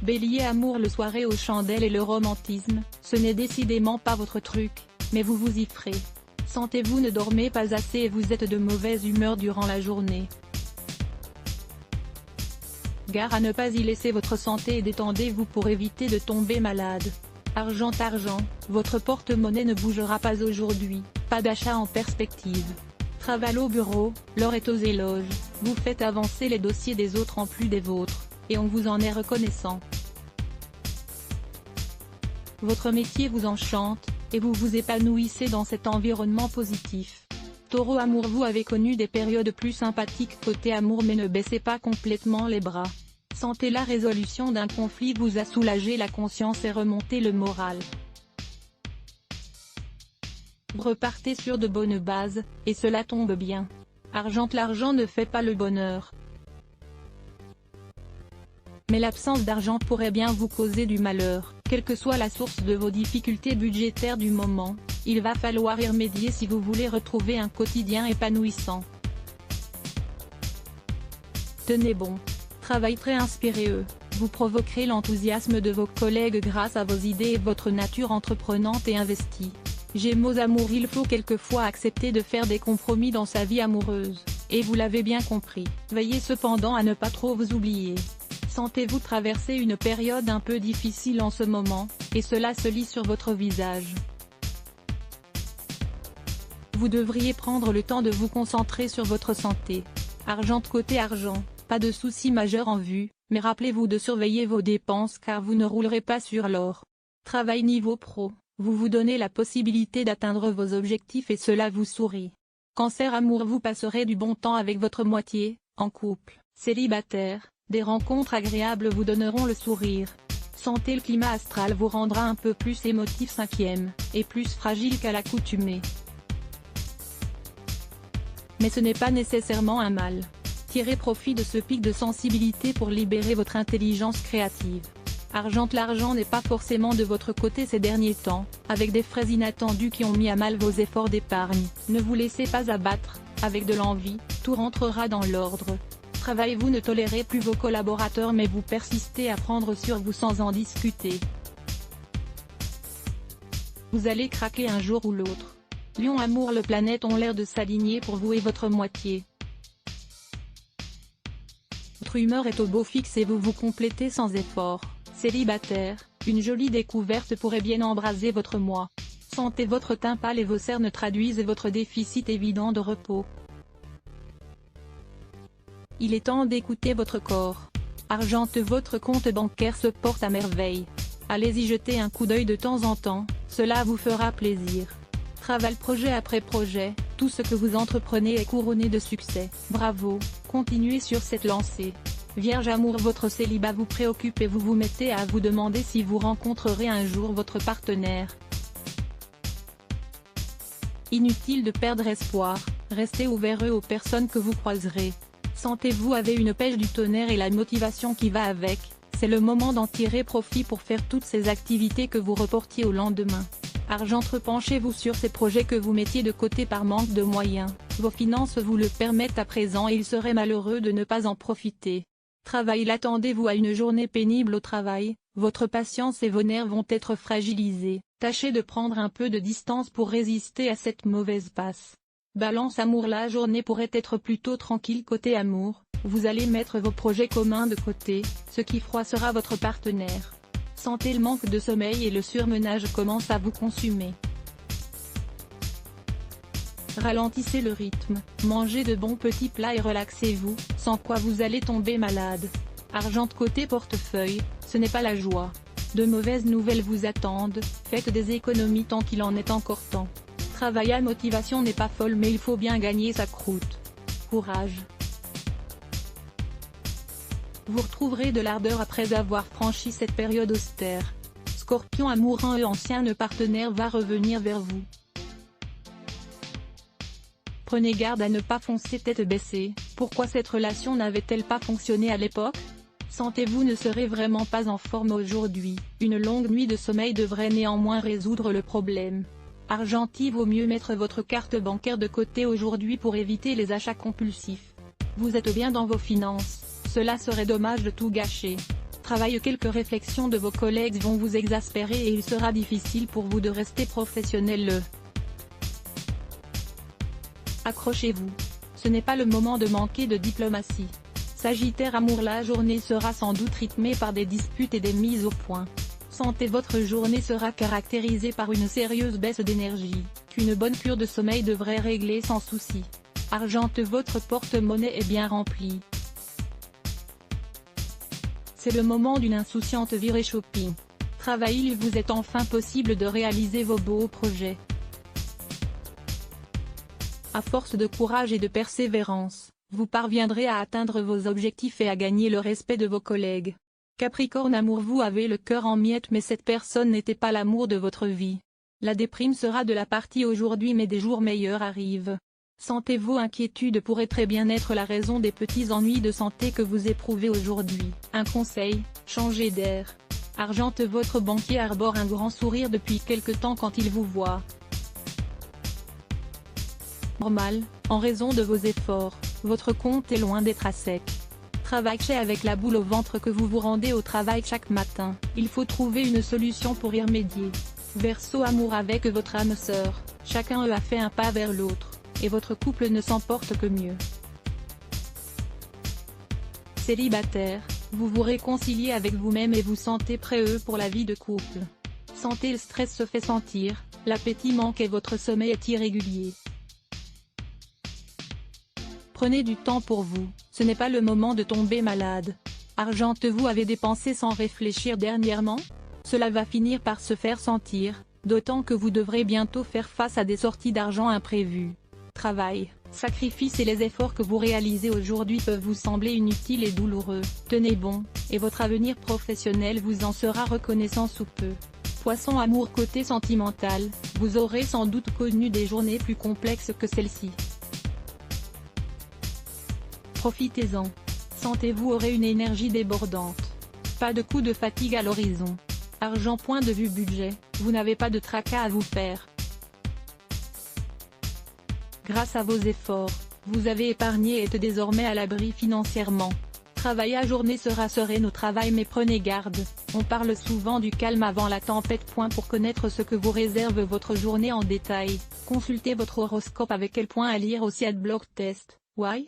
Bélier amour le soirée aux chandelles et le romantisme, ce n'est décidément pas votre truc, mais vous vous y ferez. Santé vous ne dormez pas assez et vous êtes de mauvaise humeur durant la journée. Gare à ne pas y laisser votre santé et détendez-vous pour éviter de tomber malade. Argent, votre porte-monnaie ne bougera pas aujourd'hui, pas d'achat en perspective. Travail au bureau, l'or est aux éloges, vous faites avancer les dossiers des autres en plus des vôtres, et on vous en est reconnaissant. Votre métier vous enchante, et vous vous épanouissez dans cet environnement positif. Taureau amour vous avez connu des périodes plus sympathiques côté amour mais ne baissez pas complètement les bras. Santé la résolution d'un conflit vous a soulagé la conscience et remonté le moral. Repartez sur de bonnes bases, et cela tombe bien. Argent l'argent ne fait pas le bonheur. Mais l'absence d'argent pourrait bien vous causer du malheur, quelle que soit la source de vos difficultés budgétaires du moment, il va falloir y remédier si vous voulez retrouver un quotidien épanouissant. Tenez bon. Travail très inspiré vous provoquerez l'enthousiasme de vos collègues grâce à vos idées et votre nature entreprenante et investie. Gémeaux amour il faut quelquefois accepter de faire des compromis dans sa vie amoureuse, et vous l'avez bien compris, veillez cependant à ne pas trop vous oublier. Sentez-vous traverser une période un peu difficile en ce moment, et cela se lit sur votre visage. Vous devriez prendre le temps de vous concentrer sur votre santé. Argent côté argent, pas de soucis majeurs en vue, mais rappelez-vous de surveiller vos dépenses car vous ne roulerez pas sur l'or. Travail niveau pro, vous vous donnez la possibilité d'atteindre vos objectifs et cela vous sourit. Cancer amour vous passerez du bon temps avec votre moitié, en couple, célibataire, des rencontres agréables vous donneront le sourire. Santé le climat astral vous rendra un peu plus émotif 5e, et plus fragile qu'à l'accoutumée. Mais ce n'est pas nécessairement un mal. Tirez profit de ce pic de sensibilité pour libérer votre intelligence créative. Argent l'argent n'est pas forcément de votre côté ces derniers temps, avec des frais inattendus qui ont mis à mal vos efforts d'épargne. Ne vous laissez pas abattre, avec de l'envie, tout rentrera dans l'ordre. Travail vous ne tolérez plus vos collaborateurs mais vous persistez à prendre sur vous sans en discuter. Vous allez craquer un jour ou l'autre. Lion amour les planètes ont l'air de s'aligner pour vous et votre moitié. Votre humeur est au beau fixe et vous vous complétez sans effort. Célibataire, une jolie découverte pourrait bien embraser votre mois. Sentez votre teint pâle et vos cernes traduisent votre déficit évident de repos. Il est temps d'écouter votre corps. Argente votre compte bancaire se porte à merveille. Allez-y jeter un coup d'œil de temps en temps, cela vous fera plaisir. Travail projet après projet, tout ce que vous entreprenez est couronné de succès. Bravo, continuez sur cette lancée. Vierge amour votre célibat vous préoccupe et vous vous mettez à vous demander si vous rencontrerez un jour votre partenaire. Inutile de perdre espoir, restez ouvert aux personnes que vous croiserez. Sentez-vous avez une pêche du tonnerre et la motivation qui va avec, c'est le moment d'en tirer profit pour faire toutes ces activités que vous reportiez au lendemain. Argent repenchez-vous sur ces projets que vous mettiez de côté par manque de moyens, vos finances vous le permettent à présent et il serait malheureux de ne pas en profiter. Travail l'attendez-vous à une journée pénible au travail, votre patience et vos nerfs vont être fragilisés, tâchez de prendre un peu de distance pour résister à cette mauvaise passe. Balance amour la journée pourrait être plutôt tranquille côté amour, vous allez mettre vos projets communs de côté, ce qui froissera votre partenaire. Sentez le manque de sommeil et le surmenage commence à vous consumer. Ralentissez le rythme, mangez de bons petits plats et relaxez-vous, sans quoi vous allez tomber malade. Argent côté portefeuille, ce n'est pas la joie. De mauvaises nouvelles vous attendent, faites des économies tant qu'il en est encore temps. Travail à motivation n'est pas folle mais il faut bien gagner sa croûte. Courage. Vous retrouverez de l'ardeur après avoir franchi cette période austère. Scorpion amoureux ancien partenaire va revenir vers vous. Prenez garde à ne pas foncer tête baissée, pourquoi cette relation n'avait-elle pas fonctionné à l'époque? Sentez-vous ne serez vraiment pas en forme aujourd'hui, une longue nuit de sommeil devrait néanmoins résoudre le problème. Argentil vaut mieux mettre votre carte bancaire de côté aujourd'hui pour éviter les achats compulsifs. Vous êtes bien dans vos finances, cela serait dommage de tout gâcher. travail. Quelques réflexions de vos collègues vont vous exaspérer et il sera difficile pour vous de rester professionnel. Accrochez-vous. Ce n'est pas le moment de manquer de diplomatie. Sagittaire amour, la journée sera sans doute rythmée par des disputes et des mises au point. Santé, votre journée sera caractérisée par une sérieuse baisse d'énergie, qu'une bonne cure de sommeil devrait régler sans souci. Argente, votre porte-monnaie est bien rempli. C'est le moment d'une insouciante virée shopping. Travail, il vous est enfin possible de réaliser vos beaux projets. À force de courage et de persévérance, vous parviendrez à atteindre vos objectifs et à gagner le respect de vos collègues. Capricorne amour, vous avez le cœur en miettes mais cette personne n'était pas l'amour de votre vie. La déprime sera de la partie aujourd'hui mais des jours meilleurs arrivent. Santé, vos inquiétudes pourraient très bien être la raison des petits ennuis de santé que vous éprouvez aujourd'hui. Un conseil, changez d'air. Argente, votre banquier arbore un grand sourire depuis quelque temps quand il vous voit. Normal, en raison de vos efforts, votre compte est loin d'être à sec. Travail, avec la boule au ventre que vous vous rendez au travail chaque matin, il faut trouver une solution pour y remédier. Verseau amour, avec votre âme sœur, chacun a fait un pas vers l'autre, et votre couple ne s'en porte que mieux. Célibataire, vous vous réconciliez avec vous-même et vous sentez prêt pour la vie de couple. Santé, le stress se fait sentir, l'appétit manque et votre sommeil est irrégulier. Prenez du temps pour vous, ce n'est pas le moment de tomber malade. Argente, vous avez dépensé sans réfléchir dernièrement? Cela va finir par se faire sentir, d'autant que vous devrez bientôt faire face à des sorties d'argent imprévues. Travail, sacrifices et les efforts que vous réalisez aujourd'hui peuvent vous sembler inutiles et douloureux. Tenez bon, et votre avenir professionnel vous en sera reconnaissant sous peu. Poisson amour, côté sentimental, vous aurez sans doute connu des journées plus complexes que celle-ci. Profitez-en. Santé, vous aurez une énergie débordante. Pas de coup de fatigue à l'horizon. Argent, point de vue budget, vous n'avez pas de tracas à vous faire. Grâce à vos efforts, vous avez épargné et êtes désormais à l'abri financièrement. Travail, la journée sera sereine au travail mais prenez garde, on parle souvent du calme avant la tempête. Pour connaître ce que vous réserve votre journée en détail, consultez votre horoscope avec quel point à lire aussi Adblock Test. Why?